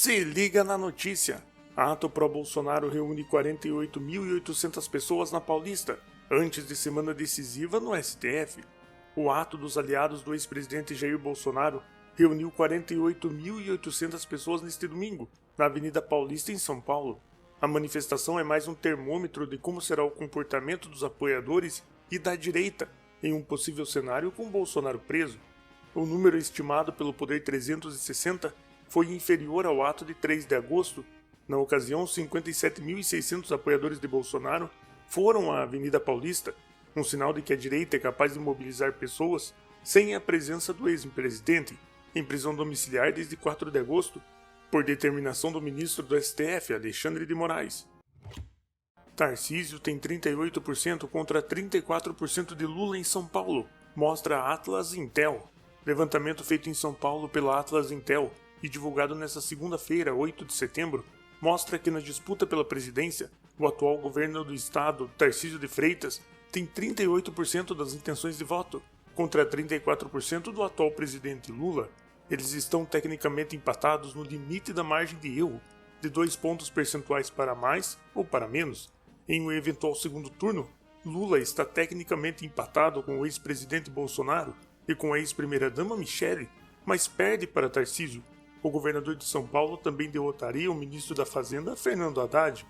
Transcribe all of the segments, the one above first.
Se liga na notícia. Ato pró-Bolsonaro reúne 48.800 pessoas na Paulista, antes de semana decisiva no STF. O ato dos aliados do ex-presidente Jair Bolsonaro reuniu 48.800 pessoas neste domingo, na Avenida Paulista, em São Paulo. A manifestação é mais um termômetro de como será o comportamento dos apoiadores e da direita em um possível cenário com Bolsonaro preso. O número estimado pelo Poder 360 foi inferior ao ato de 3 de agosto. Na ocasião, 57.600 apoiadores de Bolsonaro foram à Avenida Paulista, um sinal de que a direita é capaz de mobilizar pessoas sem a presença do ex-presidente, em prisão domiciliar desde 4 de agosto, por determinação do ministro do STF, Alexandre de Moraes. Tarcísio tem 38% contra 34% de Lula em São Paulo, mostra a Atlas Intel. Levantamento feito em São Paulo pela Atlas Intel e divulgado nesta segunda-feira, 8 de setembro, mostra que na disputa pela presidência, o atual governo do estado, Tarcísio de Freitas, tem 38% das intenções de voto, contra 34% do atual presidente Lula. Eles estão tecnicamente empatados no limite da margem de erro, de 2 pontos percentuais para mais ou para menos. Em um eventual segundo turno, Lula está tecnicamente empatado com o ex-presidente Bolsonaro e com a ex-primeira-dama Michele, mas perde para Tarcísio. O governador de São Paulo também derrotaria o ministro da Fazenda, Fernando Haddad.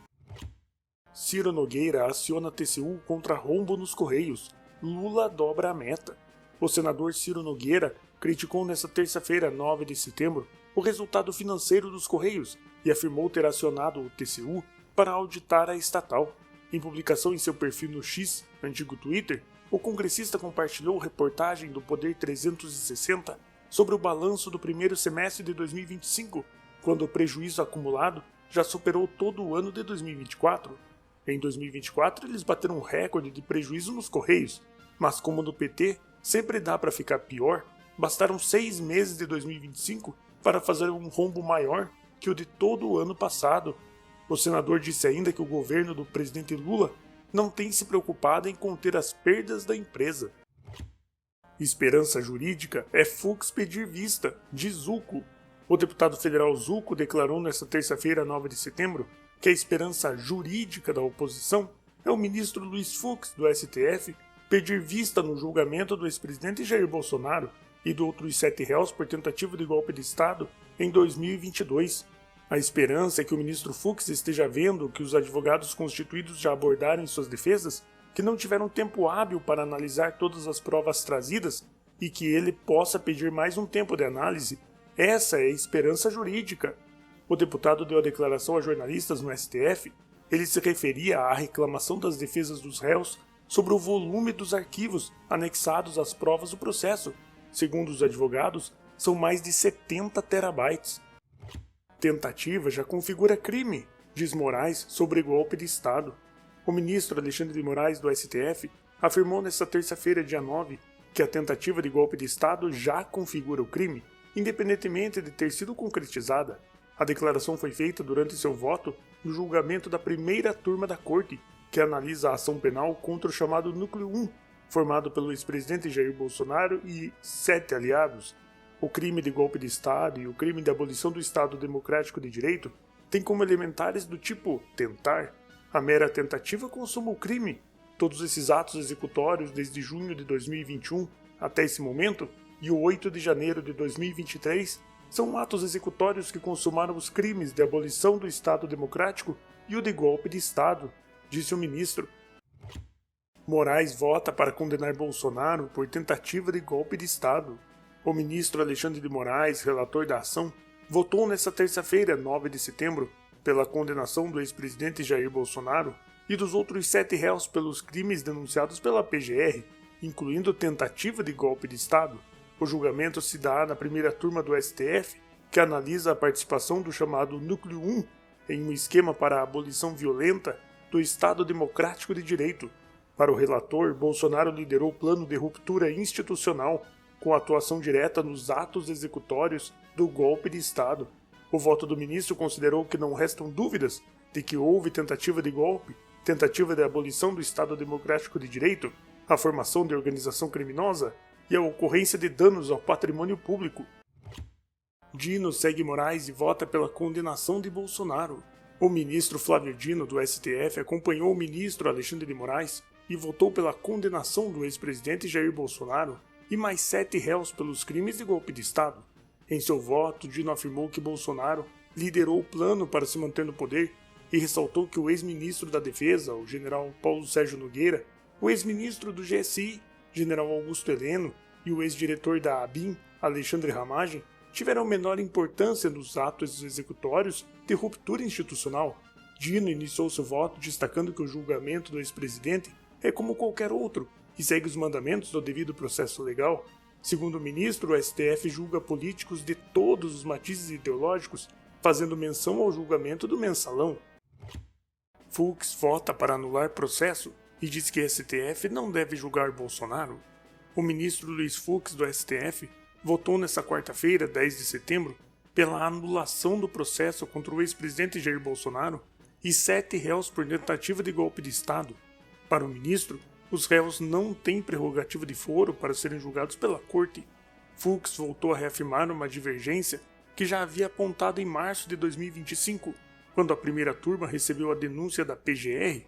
Ciro Nogueira aciona TCU contra rombo nos Correios. Lula dobra a meta. O senador Ciro Nogueira criticou nesta terça-feira, 9 de setembro, o resultado financeiro dos Correios e afirmou ter acionado o TCU para auditar a estatal. Em publicação em seu perfil no X, antigo Twitter, o congressista compartilhou reportagem do Poder 360 sobre o balanço do primeiro semestre de 2025, quando o prejuízo acumulado já superou todo o ano de 2024. Em 2024, eles bateram um recorde de prejuízo nos Correios, mas como no PT sempre dá para ficar pior, bastaram 6 meses de 2025 para fazer um rombo maior que o de todo o ano passado. O senador disse ainda que o governo do presidente Lula não tem se preocupado em conter as perdas da empresa. Esperança jurídica é Fux pedir vista, diz Zucco. O deputado federal Zucco declarou nesta terça-feira, 9 de setembro, que a esperança jurídica da oposição é o ministro Luiz Fux, do STF, pedir vista no julgamento do ex-presidente Jair Bolsonaro e de outros 7 réus por tentativa de golpe de Estado em 2022. A esperança é que o ministro Fux esteja vendo que os advogados constituídos já abordaram em suas defesas, que não tiveram tempo hábil para analisar todas as provas trazidas e que ele possa pedir mais um tempo de análise. Essa é a esperança jurídica. O deputado deu a declaração a jornalistas no STF. Ele se referia à reclamação das defesas dos réus sobre o volume dos arquivos anexados às provas do processo. Segundo os advogados, são mais de 70 terabytes. Tentativa já configura crime, diz Moraes sobre golpe de Estado. O ministro Alexandre de Moraes, do STF, afirmou nesta terça-feira, dia 9, que a tentativa de golpe de Estado já configura o crime, independentemente de ter sido concretizada. A declaração foi feita durante seu voto no julgamento da primeira turma da Corte, que analisa a ação penal contra o chamado Núcleo 1, formado pelo ex-presidente Jair Bolsonaro e 7 aliados. O crime de golpe de Estado e o crime de abolição do Estado Democrático de Direito têm como elementares do tipo tentar. A mera tentativa consuma o crime. Todos esses atos executórios desde junho de 2021 até esse momento e o 8 de janeiro de 2023 são atos executórios que consumaram os crimes de abolição do Estado Democrático e o de golpe de Estado, disse o ministro. Moraes vota para condenar Bolsonaro por tentativa de golpe de Estado. O ministro Alexandre de Moraes, relator da ação, votou nesta terça-feira, 9 de setembro, pela condenação do ex-presidente Jair Bolsonaro e dos outros 7 réus pelos crimes denunciados pela PGR, incluindo tentativa de golpe de Estado. O julgamento se dá na primeira turma do STF, que analisa a participação do chamado Núcleo 1 em um esquema para a abolição violenta do Estado Democrático de Direito. Para o relator, Bolsonaro liderou o plano de ruptura institucional com atuação direta nos atos executórios do golpe de Estado. O voto do ministro considerou que não restam dúvidas de que houve tentativa de golpe, tentativa de abolição do Estado Democrático de Direito, a formação de organização criminosa e a ocorrência de danos ao patrimônio público. Dino segue Moraes e vota pela condenação de Bolsonaro. O ministro Flávio Dino, do STF, acompanhou o ministro Alexandre de Moraes e votou pela condenação do ex-presidente Jair Bolsonaro e mais 7 réus pelos crimes de golpe de Estado. Em seu voto, Dino afirmou que Bolsonaro liderou o plano para se manter no poder e ressaltou que o ex-ministro da Defesa, o general Paulo Sérgio Nogueira, o ex-ministro do GSI, general Augusto Heleno, e o ex-diretor da ABIN, Alexandre Ramagem, tiveram menor importância nos atos executórios de ruptura institucional. Dino iniciou seu voto destacando que o julgamento do ex-presidente é como qualquer outro e segue os mandamentos do devido processo legal. Segundo o ministro, o STF julga políticos de todos os matizes ideológicos, fazendo menção ao julgamento do mensalão. Fux vota para anular processo e diz que o STF não deve julgar Bolsonaro. O ministro Luiz Fux, do STF, votou nesta quarta-feira, 10 de setembro, pela anulação do processo contra o ex-presidente Jair Bolsonaro e 7 réus por tentativa de golpe de Estado. Para o ministro, os réus não têm prerrogativa de foro para serem julgados pela corte. Fux voltou a reafirmar uma divergência que já havia apontado em março de 2025, quando a primeira turma recebeu a denúncia da PGR.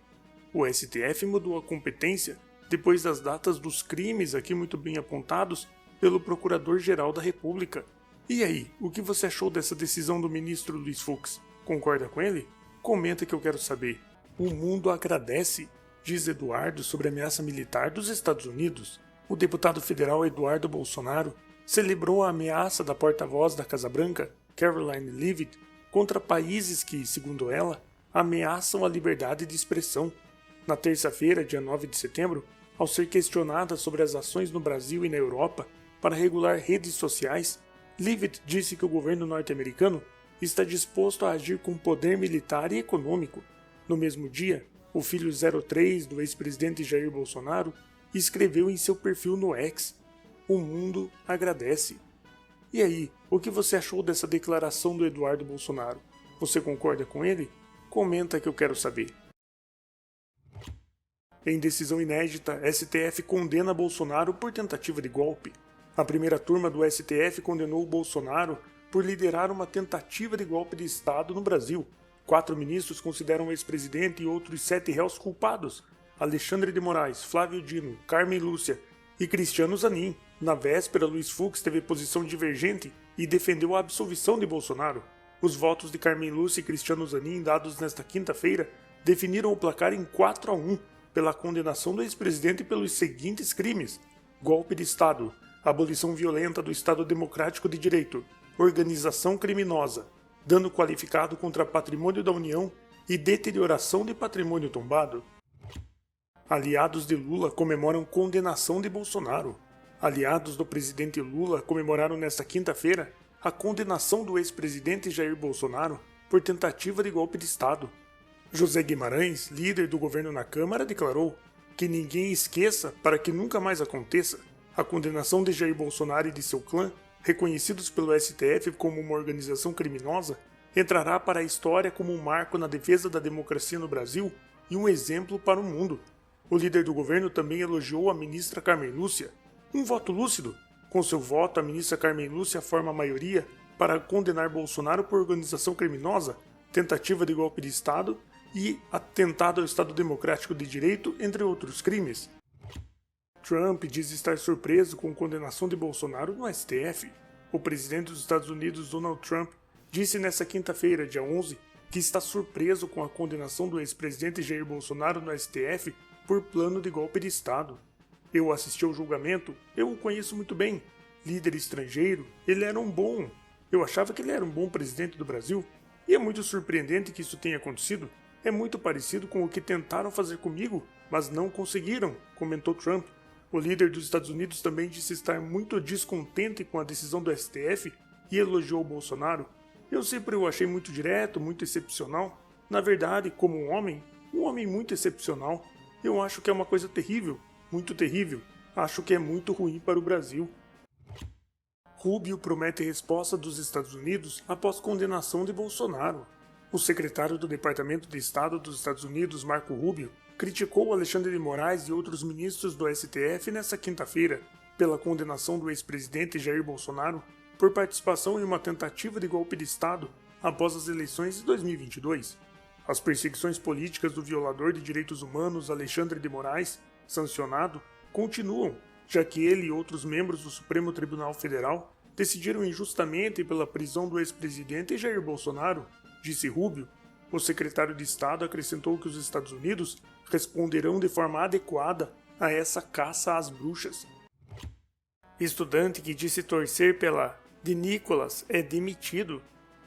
O STF mudou a competência depois das datas dos crimes aqui muito bem apontados pelo Procurador-Geral da República. E aí, o que você achou dessa decisão do ministro Luiz Fux? Concorda com ele? Comenta que eu quero saber. O mundo agradece, diz Eduardo sobre a ameaça militar dos Estados Unidos. O deputado federal Eduardo Bolsonaro celebrou a ameaça da porta-voz da Casa Branca, Caroline Leavitt, contra países que, segundo ela, ameaçam a liberdade de expressão. Na terça-feira, dia 9 de setembro, ao ser questionada sobre as ações no Brasil e na Europa para regular redes sociais, Leavitt disse que o governo norte-americano está disposto a agir com poder militar e econômico. No mesmo dia, o filho 03 do ex-presidente Jair Bolsonaro escreveu em seu perfil no X: "O mundo agradece". E aí, o que você achou dessa declaração do Eduardo Bolsonaro? Você concorda com ele? Comenta que eu quero saber. Em decisão inédita, STF condena Bolsonaro por tentativa de golpe. A primeira turma do STF condenou Bolsonaro por liderar uma tentativa de golpe de Estado no Brasil. 4 ministros consideram o ex-presidente e outros 7 réus culpados: Alexandre de Moraes, Flávio Dino, Carmen Lúcia e Cristiano Zanin. Na véspera, Luiz Fux teve posição divergente e defendeu a absolvição de Bolsonaro. Os votos de Carmen Lúcia e Cristiano Zanin, dados nesta quinta-feira, definiram o placar em 4-1 pela condenação do ex-presidente pelos seguintes crimes: golpe de Estado, abolição violenta do Estado Democrático de Direito, organização criminosa, dano qualificado contra patrimônio da União e deterioração de patrimônio tombado. Aliados de Lula comemoram condenação de Bolsonaro. Aliados do presidente Lula comemoraram nesta quinta-feira a condenação do ex-presidente Jair Bolsonaro por tentativa de golpe de Estado. José Guimarães, líder do governo na Câmara, declarou que ninguém esqueça para que nunca mais aconteça a condenação de Jair Bolsonaro e de seu clã, reconhecidos pelo STF como uma organização criminosa, entrará para a história como um marco na defesa da democracia no Brasil e um exemplo para o mundo. O líder do governo também elogiou a ministra Carmen Lúcia. Um voto lúcido. Com seu voto, a ministra Carmen Lúcia forma a maioria para condenar Bolsonaro por organização criminosa, tentativa de golpe de Estado e atentado ao Estado Democrático de Direito, entre outros crimes. Trump diz estar surpreso com a condenação de Bolsonaro no STF. O presidente dos Estados Unidos, Donald Trump, disse nesta quinta-feira, dia 11, que está surpreso com a condenação do ex-presidente Jair Bolsonaro no STF por plano de golpe de Estado. Eu assisti ao julgamento, eu o conheço muito bem. Líder estrangeiro, ele era Eu achava que ele era um bom presidente do Brasil. E é muito surpreendente que isso tenha acontecido. É muito parecido com o que tentaram fazer comigo, mas não conseguiram, comentou Trump. O líder dos Estados Unidos também disse estar muito descontente com a decisão do STF e elogiou Bolsonaro. Eu sempre o achei muito direto, muito excepcional. Na verdade, como um homem muito excepcional. Eu acho que é uma coisa terrível, muito terrível. Acho que é muito ruim para o Brasil. Rubio promete resposta dos Estados Unidos após condenação de Bolsonaro. O secretário do Departamento de Estado dos Estados Unidos, Marco Rubio, criticou Alexandre de Moraes e outros ministros do STF nesta quinta-feira pela condenação do ex-presidente Jair Bolsonaro por participação em uma tentativa de golpe de Estado após as eleições de 2022. As perseguições políticas do violador de direitos humanos Alexandre de Moraes, sancionado, continuam, já que ele e outros membros do Supremo Tribunal Federal decidiram injustamente pela prisão do ex-presidente Jair Bolsonaro, disse Rubio. O secretário de Estado acrescentou que os Estados Unidos responderão de forma adequada a essa caça às bruxas. Estudante que disse torcer pela de Nicolas é demitido.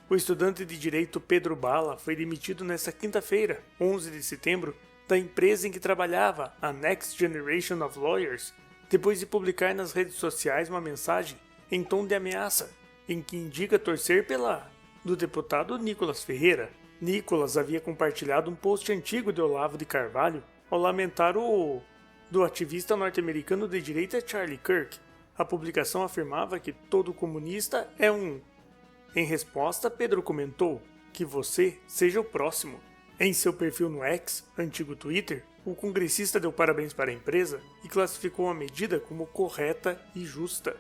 O estudante de direito Pedro Bala foi demitido nesta quinta-feira, 11 de setembro, da empresa em que trabalhava, a Next Generation of Lawyers, depois de publicar nas redes sociais uma mensagem em tom de ameaça, em que indica torcer pela do deputado Nicolas Ferreira. Nicolas havia compartilhado um post antigo de Olavo de Carvalho ao lamentar o do ativista norte-americano de direita Charlie Kirk. A publicação afirmava que todo comunista é um. Em resposta, Pedro comentou que você seja o próximo. Em seu perfil no X, antigo Twitter, o congressista deu parabéns para a empresa e classificou a medida como correta e justa.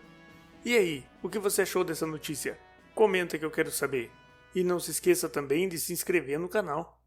E aí, o que você achou dessa notícia? Comenta que eu quero saber. E não se esqueça também de se inscrever no canal.